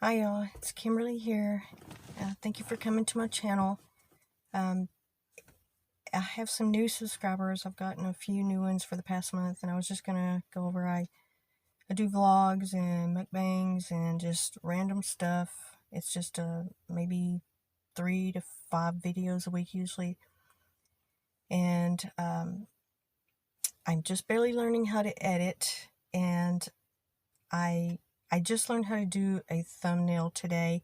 Hi y'all, it's Kimberly here. Thank you for coming to my channel. I have some new subscribers. I've gotten a few new ones for the past month, and I was just gonna go over. I do vlogs and mukbangs and just random stuff. It's just maybe 3 to 5 videos a week usually, and I'm just barely learning how to edit, and I just learned how to do a thumbnail today.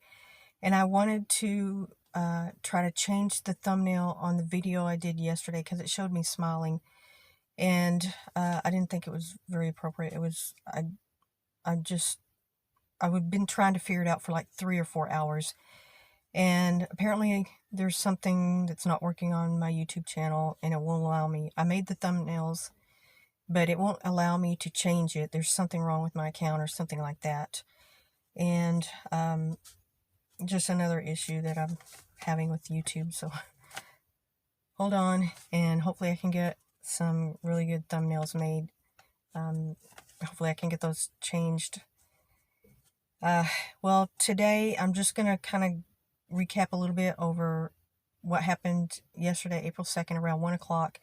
And I wanted to try to change the thumbnail on the video I did yesterday because it showed me smiling. And I didn't think it was very appropriate. It was, I've been trying to figure it out for like 3 or 4 hours. And apparently there's something that's not working on my YouTube channel and it won't allow me. I made the thumbnails, but it won't allow me to change it. There's something wrong with my account or something like that. And just another issue that I'm having with YouTube. So hold on, and hopefully I can get some really good thumbnails made. Hopefully I can get those changed. Well, today I'm just gonna kind of recap a little bit over what happened yesterday, April 2nd, around 1 o'clock.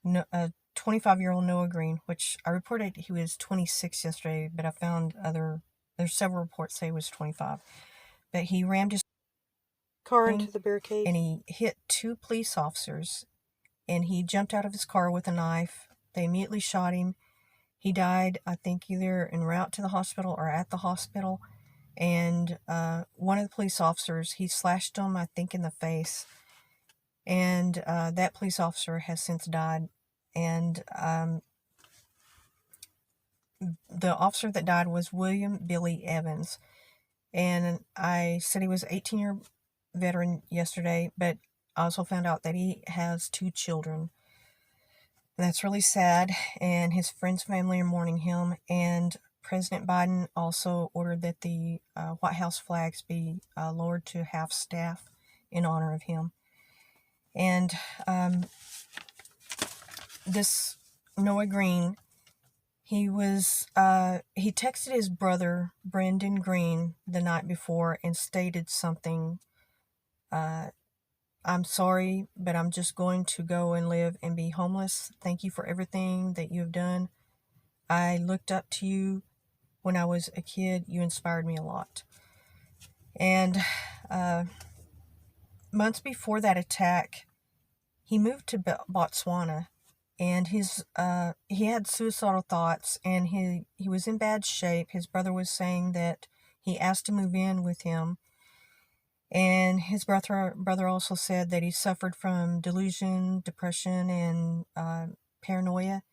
No, 25-year-old Noah Green, which I reported he was 26 yesterday, but I found there's several reports say he was 25. But he rammed his car into the barricade, and he hit 2 police officers, and he jumped out of his car with a knife. They immediately shot him. He died, I think, either en route to the hospital or at the hospital. And one of the police officers, he slashed him, I think, in the face. And that police officer has since died. And the officer that died was William Billy Evans. And I said he was an 18-year veteran yesterday, but I also found out that he has 2 children. And that's really sad, and his friends and family are mourning him. And President Biden also ordered that the Whitehouse flags be lowered to half-staff in honor of him. And this Noah Green, he texted his brother, Brendan Green, the night before and stated something, I'm sorry, but I'm just going to go and live and be homeless. Thank you for everything that you have done. I looked up to you when I was a kid. You inspired me a lot. And months before that attack, he moved to Botswana, and he had suicidal thoughts, and he was in bad shape. His brother was saying that he asked to move in with him. And his brother also said that he suffered from delusion, depression, and paranoia.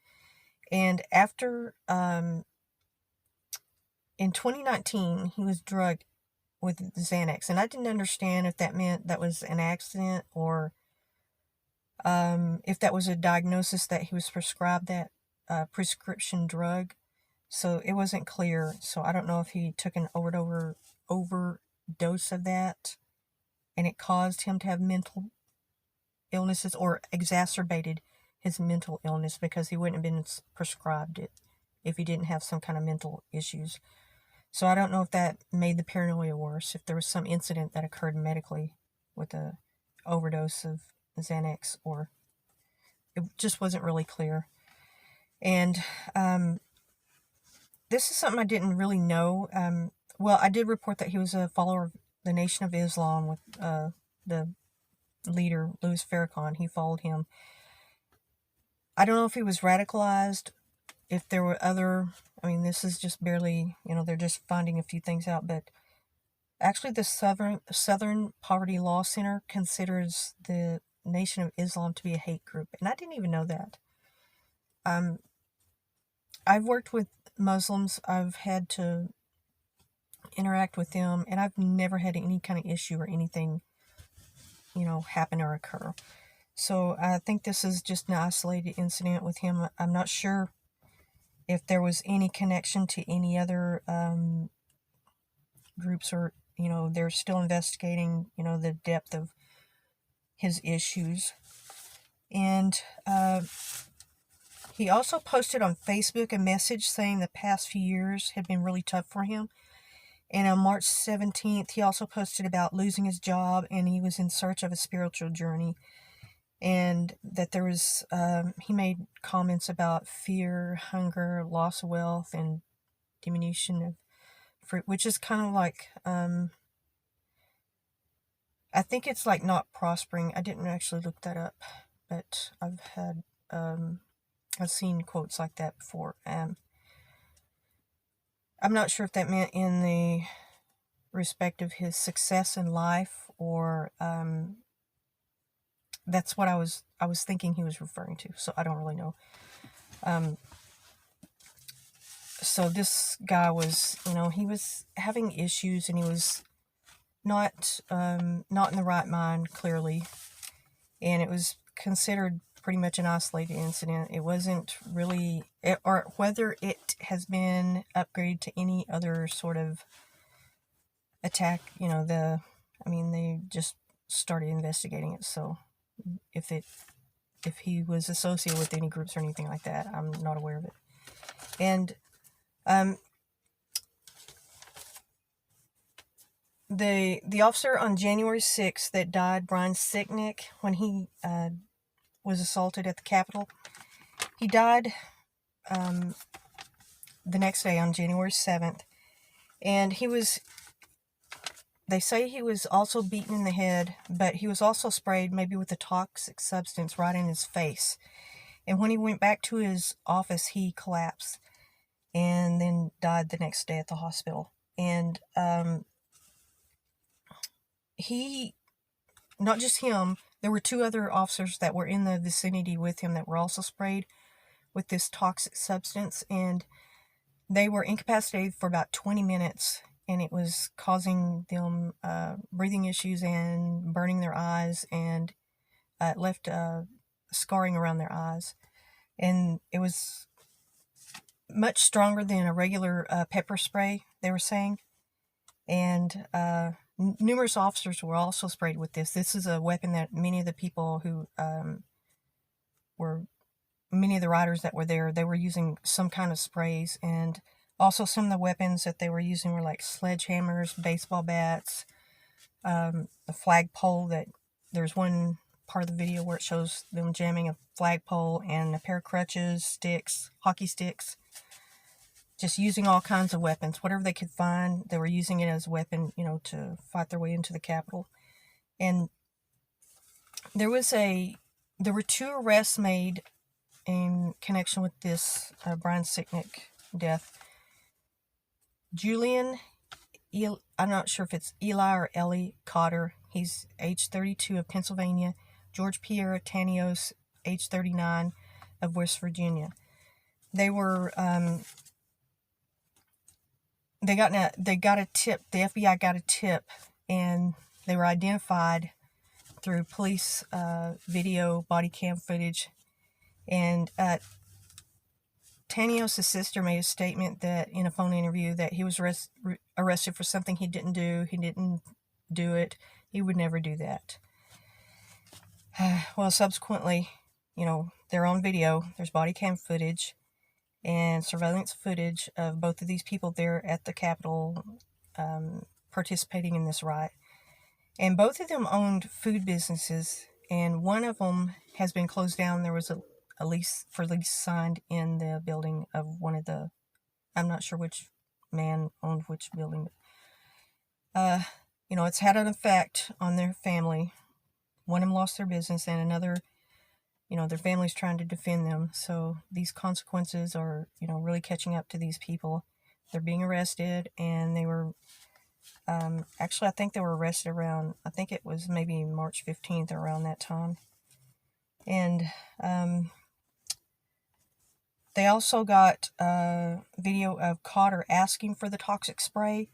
And after, in 2019, he was drugged with Xanax. And I didn't understand if that meant that was an accident or if that was a diagnosis that he was prescribed that prescription drug. So it wasn't clear. So I don't know if he took an overdose of that, and it caused him to have mental illnesses or exacerbated his mental illness, because he wouldn't have been prescribed it if he didn't have some kind of mental issues. So I don't know if that made the paranoia worse, if there was some incident that occurred medically with a overdose of Xanax, or it just wasn't really clear. And this is something I didn't really know. Well, I did report that he was a follower of the Nation of Islam with the leader, Louis Farrakhan. He followed him. I don't know if he was radicalized, if there were other, this is just barely, they're just finding a few things out, but actually the Southern Poverty Law Center considers the Nation of Islam to be a hate group, and I didn't even know that. I've worked with Muslims. I've had to interact with them, and I've never had any kind of issue or anything, happen or occur. So I think this is just an isolated incident with him. I'm not sure if there was any connection to any other groups, or, they're still investigating, the depth of his issues. And he also posted on Facebook a message saying the past few years had been really tough for him. And on March 17th, he also posted about losing his job, and he was in search of a spiritual journey. And that there was, he made comments about fear, hunger, loss of wealth, and diminution of fruit, which is kind of like, I think it's like not prospering. I didn't actually look that up, but I've seen quotes like that before. I'm not sure if that meant in the respect of his success in life, or that's what I was thinking he was referring to. So I don't really know. So this guy was, he was having issues, and he was not in the right mind, clearly, and it was considered pretty much an isolated incident. It wasn't really, or whether it has been upgraded to any other sort of attack, they just started investigating it. So if he was associated with any groups or anything like that, I'm not aware of it. And the officer on January 6th that died, Brian Sicknick, when he was assaulted at the Capitol, he died the next day on January 7th. And they say he was also beaten in the head, but he was also sprayed maybe with a toxic substance right in his face. And when he went back to his office, he collapsed and then died the next day at the hospital. And not just him, there were two other officers that were in the vicinity with him that were also sprayed with this toxic substance, and they were incapacitated for about 20 minutes, and it was causing them breathing issues and burning their eyes, and it left scarring around their eyes. And it was much stronger than a regular pepper spray, they were saying. And numerous officers were also sprayed with this. This is a weapon that many of the people who many of the riders that were there, they were using some kind of sprays. And also some of the weapons that they were using were like sledgehammers, baseball bats, the flagpole. That there's one part of the video where it shows them jamming a flagpole, and a pair of crutches, sticks, hockey sticks. Just using all kinds of weapons, whatever they could find, they were using it as a weapon, to fight their way into the Capitol. And there were two arrests made in connection with this Brian Sicknick death. Julian, I'm not sure if it's Eli or Ellie Cotter, he's age 32 of Pennsylvania. George Pierre Tanios, age 39 of West Virginia. They were they got a tip. The FBI got a tip, and they were identified through police video, body cam footage. And Tanios' sister made a statement that in a phone interview that he was arrested for something he didn't do. He didn't do it. He would never do that. Well, subsequently, they're on video. There's body cam footage and surveillance footage of both of these people there at the Capitol participating in this riot. And both of them owned food businesses, and one of them has been closed down. There was a lease signed in the building of one of the, I'm not sure which man owned which building. It's had an effect on their family. One of them lost their business, and another, their family's trying to defend them. So these consequences are, really catching up to these people. They're being arrested, and they were, actually, I think they were arrested around, I think it was maybe March 15th, or around that time. And they also got a video of Cotter asking for the toxic spray,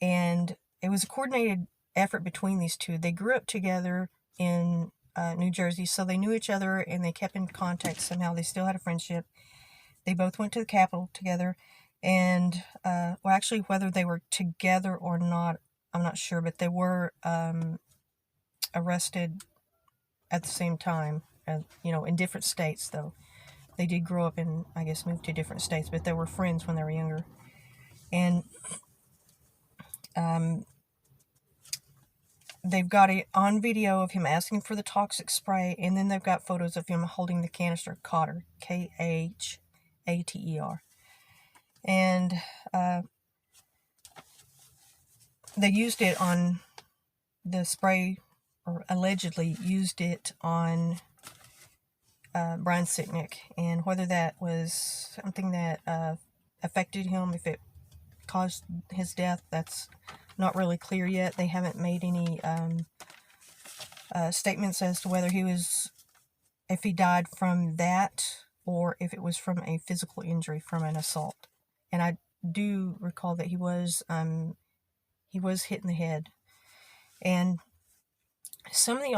and it was a coordinated effort between these two. They grew up together in New Jersey, so they knew each other, and they kept in contact somehow. They still had a friendship. They both went to the Capitol together, and actually, whether they were together or not, I'm not sure, but they were arrested at the same time, in different states, though. They did grow up and, I guess, moved to different states, but they were friends when they were younger. And They've got it on video of him asking for the toxic spray, and then they've got photos of him holding the canister, Khater, Khater. And they used it on the spray, or allegedly used it on Brian Sicknick, and whether that was something that affected him, if it caused his death, that's not really clear yet. They haven't made any statements as to whether if he died from that, or if it was from a physical injury from an assault. And I do recall that he was hit in the head. And some of the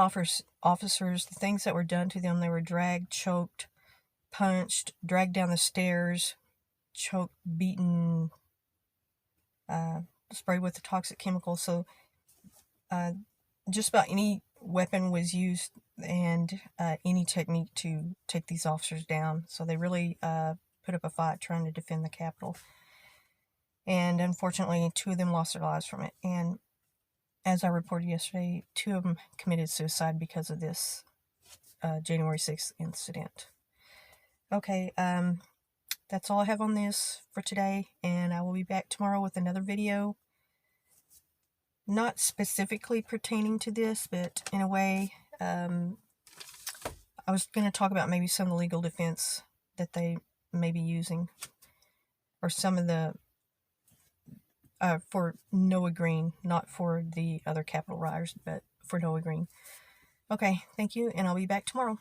officers, the things that were done to them, they were dragged, choked, punched, dragged down the stairs, choked, beaten, sprayed with the toxic chemical. So just about any weapon was used, and any technique to take these officers down. So they really put up a fight trying to defend the Capitol. And unfortunately, 2 of them lost their lives from it. And as I reported yesterday, 2 of them committed suicide because of this January 6th incident. Okay, that's all I have on this for today, and I will be back tomorrow with another video. Not specifically pertaining to this, but in a way, I was going to talk about maybe some of the legal defense that they may be using, or some of the, for Noah Green, not for the other Capitol rioters, but for Noah Green. Okay, thank you, and I'll be back tomorrow.